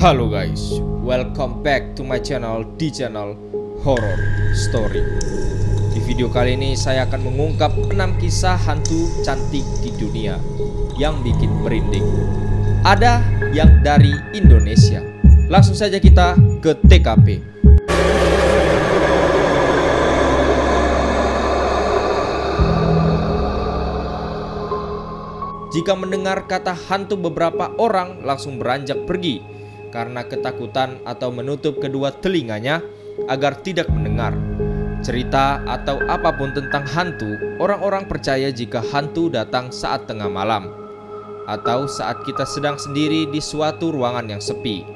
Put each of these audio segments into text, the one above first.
Halo guys, welcome back to my channel di channel Horror Story. Di video kali ini saya akan mengungkap 6 kisah hantu cantik di dunia yang bikin merinding. Ada yang dari Indonesia. Langsung saja kita ke TKP. Jika mendengar kata hantu, beberapa orang langsung beranjak pergi karena ketakutan atau menutup kedua telinganya agar tidak mendengar cerita atau apapun tentang hantu. Orang-orang percaya jika hantu datang saat tengah malam atau saat kita sedang sendiri di suatu ruangan yang sepi.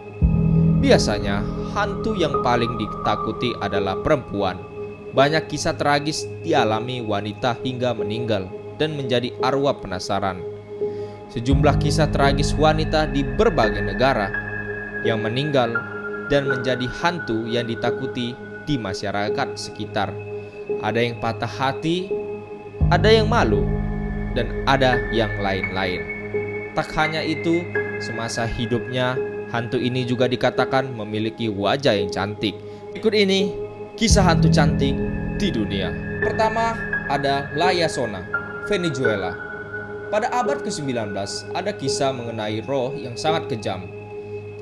Biasanya hantu yang paling ditakuti adalah perempuan. Banyak kisah tragis dialami wanita hingga meninggal dan menjadi arwah penasaran. Sejumlah kisah tragis wanita di berbagai negara yang meninggal dan menjadi hantu yang ditakuti di masyarakat sekitar. Ada yang patah hati, ada yang malu, dan ada yang lain-lain. Tak hanya itu, semasa hidupnya hantu ini juga dikatakan memiliki wajah yang cantik. Berikut ini kisah hantu cantik di dunia. Pertama ada La Llorona, Venezuela. Pada abad ke-19 ada kisah mengenai roh yang sangat kejam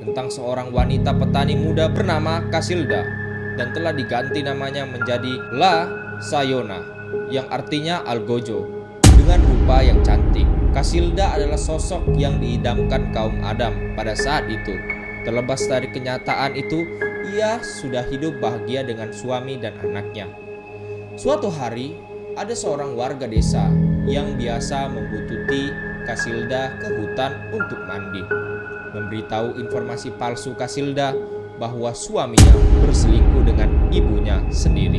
tentang seorang wanita petani muda bernama Casilda dan telah diganti namanya menjadi La Llorona yang artinya algojo dengan rupa yang cantik. Casilda adalah sosok yang diidamkan kaum Adam pada saat itu. Terlepas dari kenyataan itu, ia sudah hidup bahagia dengan suami dan anaknya. Suatu hari, ada seorang warga desa yang biasa membututi Casilda ke hutan untuk mandi, memberitahu informasi palsu Casilda bahwa suaminya berselingkuh dengan ibunya sendiri.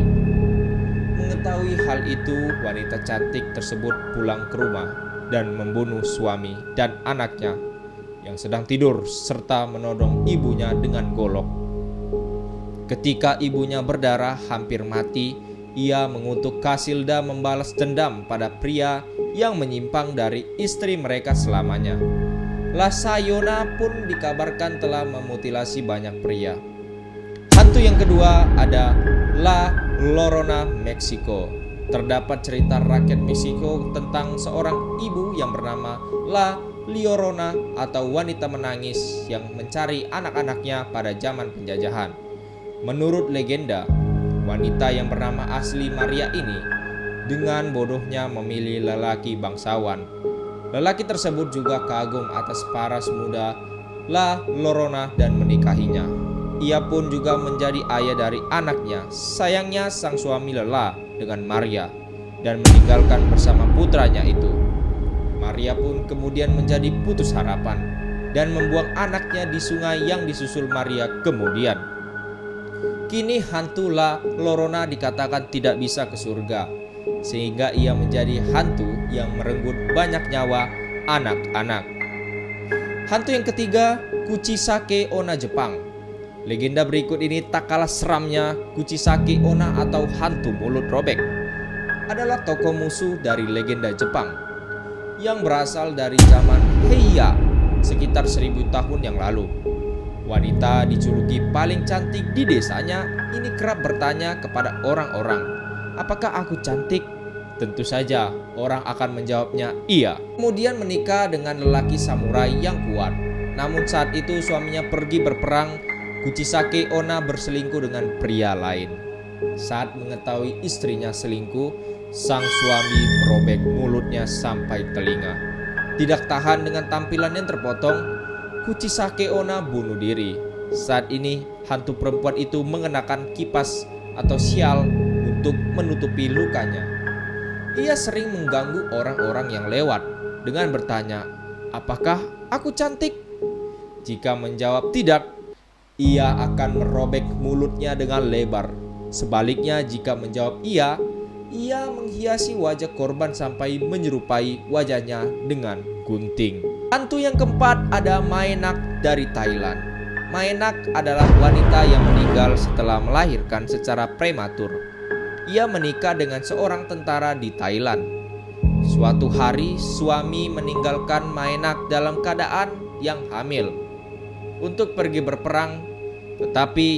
Mengetahui hal itu, wanita cantik tersebut pulang ke rumah dan membunuh suami dan anaknya yang sedang tidur serta menodong ibunya dengan golok. Ketika ibunya berdarah hampir mati, ia mengutuk Casilda membalas dendam pada pria yang menyimpang dari istri mereka selamanya. La Llorona pun dikabarkan telah memutilasi banyak pria. Hantu yang kedua ada La Llorona, Meksiko. Terdapat cerita rakyat Meksiko tentang seorang ibu yang bernama La Llorona atau wanita menangis yang mencari anak-anaknya pada zaman penjajahan. Menurut legenda, wanita yang bernama asli Maria ini dengan bodohnya memilih lelaki bangsawan. Lelaki tersebut juga kagum atas paras muda La Llorona dan menikahinya. Ia pun juga menjadi ayah dari anaknya. Sayangnya sang suami lelah dengan Maria dan meninggalkan bersama putranya itu. Maria pun kemudian menjadi putus harapan dan membuang anaknya di sungai yang disusul Maria kemudian. Kini hantu La Llorona dikatakan tidak bisa ke surga, sehingga ia menjadi hantu yang merenggut banyak nyawa anak-anak. Hantu yang ketiga, Kuchisake Onna, Jepang. Legenda berikut ini tak kalah seramnya. Kuchisake Onna atau hantu mulut robek adalah tokoh musuh dari legenda Jepang yang berasal dari zaman Heian sekitar 1000 tahun yang lalu. Wanita dijuluki paling cantik di desanya ini kerap bertanya kepada orang-orang, "Apakah aku cantik?" Tentu saja orang akan menjawabnya iya. Kemudian menikah dengan lelaki samurai yang kuat. Namun saat itu suaminya pergi berperang, Kuchisake Onna berselingkuh dengan pria lain. Saat mengetahui istrinya selingkuh, sang suami merobek mulutnya sampai telinga. Tidak tahan dengan tampilan yang terpotong, Kuchisake Onna bunuh diri. Saat ini hantu perempuan itu mengenakan kipas atau sial untuk menutupi lukanya. Ia sering mengganggu orang-orang yang lewat dengan bertanya, "Apakah aku cantik?" Jika menjawab tidak, ia akan merobek mulutnya dengan lebar. Sebaliknya jika menjawab iya, ia menghiasi wajah korban sampai menyerupai wajahnya dengan gunting. Hantu yang keempat ada Maenak dari Thailand. Maenak adalah wanita yang meninggal setelah melahirkan secara prematur. Ia menikah dengan seorang tentara di Thailand. Suatu hari suami meninggalkan Maenak dalam keadaan yang hamil. untuk pergi berperang. Tetapi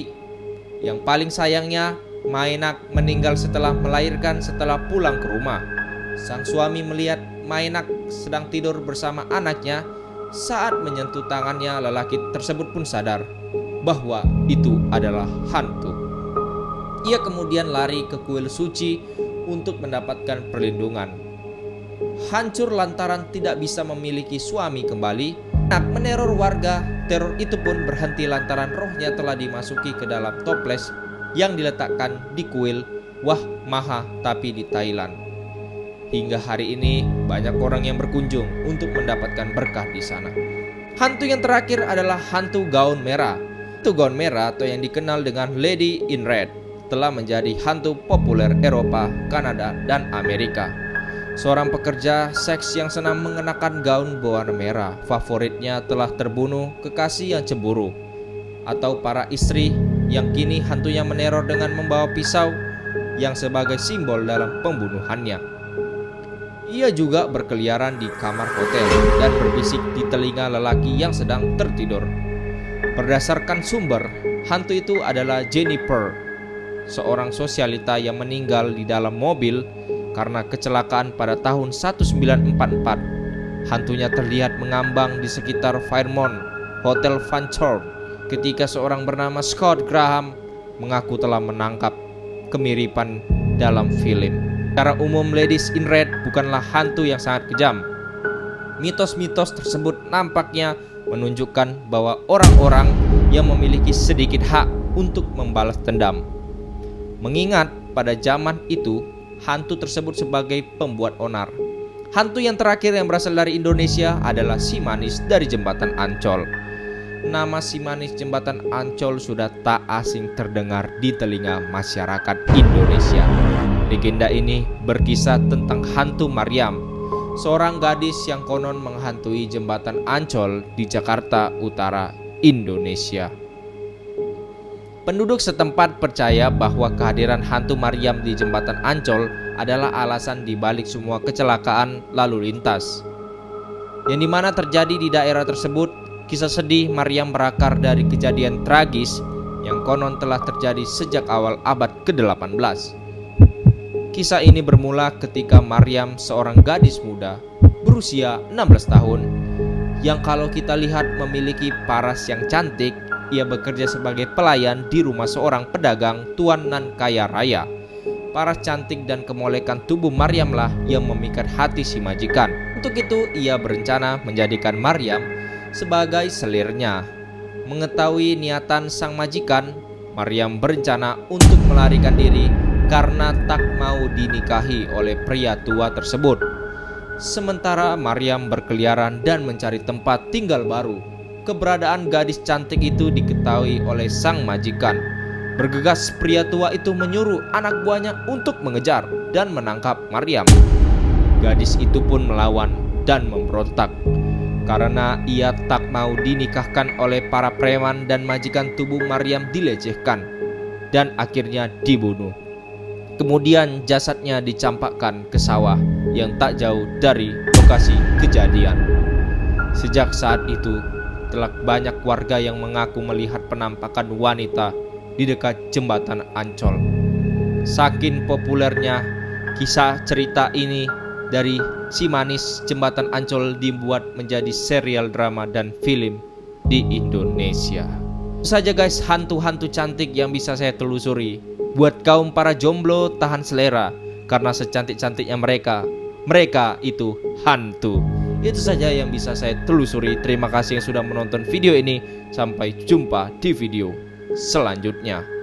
yang paling sayangnya, Maenak meninggal setelah melahirkan setelah pulang ke rumah. Sang suami melihat Maenak sedang tidur bersama anaknya. Saat menyentuh tangannya, lelaki tersebut pun sadar bahwa itu adalah hantu. Ia kemudian lari ke kuil suci untuk mendapatkan perlindungan. Hancur lantaran tidak bisa memiliki suami kembali, Maenak meneror warga. Teror itu pun berhenti lantaran rohnya telah dimasuki ke dalam toples yang diletakkan di kuil Wah Maha Tapi di Thailand. Hingga hari ini banyak orang yang berkunjung untuk mendapatkan berkah di sana. Hantu yang terakhir adalah hantu gaun merah. Hantu gaun merah atau yang dikenal dengan Lady in Red telah menjadi hantu populer Eropa, Kanada, dan Amerika. Seorang pekerja seks yang senang mengenakan gaun berwarna merah favoritnya telah terbunuh kekasih yang cemburu, atau para istri yang kini hantunya meneror dengan membawa pisau yang sebagai simbol dalam pembunuhannya. Ia juga berkeliaran di kamar hotel dan berbisik di telinga lelaki yang sedang tertidur. Berdasarkan sumber, hantu itu adalah Jennifer, seorang sosialita yang meninggal di dalam mobil karena kecelakaan pada tahun 1944. Hantunya terlihat mengambang di sekitar Fairmont Hotel Fanchorn ketika seorang bernama Scott Graham mengaku telah menangkap kemiripan dalam film. Secara umum, Ladies in Red bukanlah hantu yang sangat kejam. Mitos-mitos tersebut nampaknya menunjukkan bahwa orang-orang yang memiliki sedikit hak untuk membalas dendam. Mengingat pada zaman itu hantu tersebut sebagai pembuat onar. Hantu yang terakhir yang berasal dari Indonesia adalah si manis dari Jembatan Ancol. Nama si manis Jembatan Ancol sudah tak asing terdengar di telinga masyarakat Indonesia. Legenda ini berkisah tentang hantu Maryam, seorang gadis yang konon menghantui Jembatan Ancol di Jakarta Utara, Indonesia. Penduduk setempat percaya bahwa kehadiran hantu Maryam di Jembatan Ancol adalah alasan dibalik semua kecelakaan lalu lintas. Yang dimana terjadi di daerah tersebut, kisah sedih Maryam berakar dari kejadian tragis yang konon telah terjadi sejak awal abad ke-18. Kisah ini bermula ketika Maryam, seorang gadis muda berusia 16 tahun, yang kalau kita lihat memiliki paras yang cantik. Ia bekerja sebagai pelayan di rumah seorang pedagang tuan nan kaya raya. Paras cantik dan kemolekan tubuh Maryamlah yang memikat hati si majikan. Untuk itu ia berencana menjadikan Maryam sebagai selirnya. Mengetahui niatan sang majikan, Maryam berencana untuk melarikan diri karena tak mau dinikahi oleh pria tua tersebut. Sementara Maryam berkeliaran dan mencari tempat tinggal baru, keberadaan gadis cantik itu diketahui oleh sang majikan. Bergegas pria tua itu menyuruh anak buahnya untuk mengejar dan menangkap Maryam. Gadis itu pun melawan dan memberontak karena ia tak mau dinikahkan oleh para preman, dan majikan tubuh Maryam dilecehkan dan akhirnya dibunuh. Kemudian jasadnya dicampakkan ke sawah yang tak jauh dari lokasi kejadian. Sejak saat itu telah banyak warga yang mengaku melihat penampakan wanita di dekat Jembatan Ancol. Saking populernya kisah cerita ini dari si manis Jembatan Ancol dibuat menjadi serial drama dan film di Indonesia. Itu saja guys, hantu-hantu cantik yang bisa saya telusuri. Buat kaum para jomblo, tahan selera, karena secantik-cantiknya mereka itu hantu. Itu saja yang bisa saya telusuri. Terima kasih yang sudah menonton video ini. Sampai jumpa di video selanjutnya.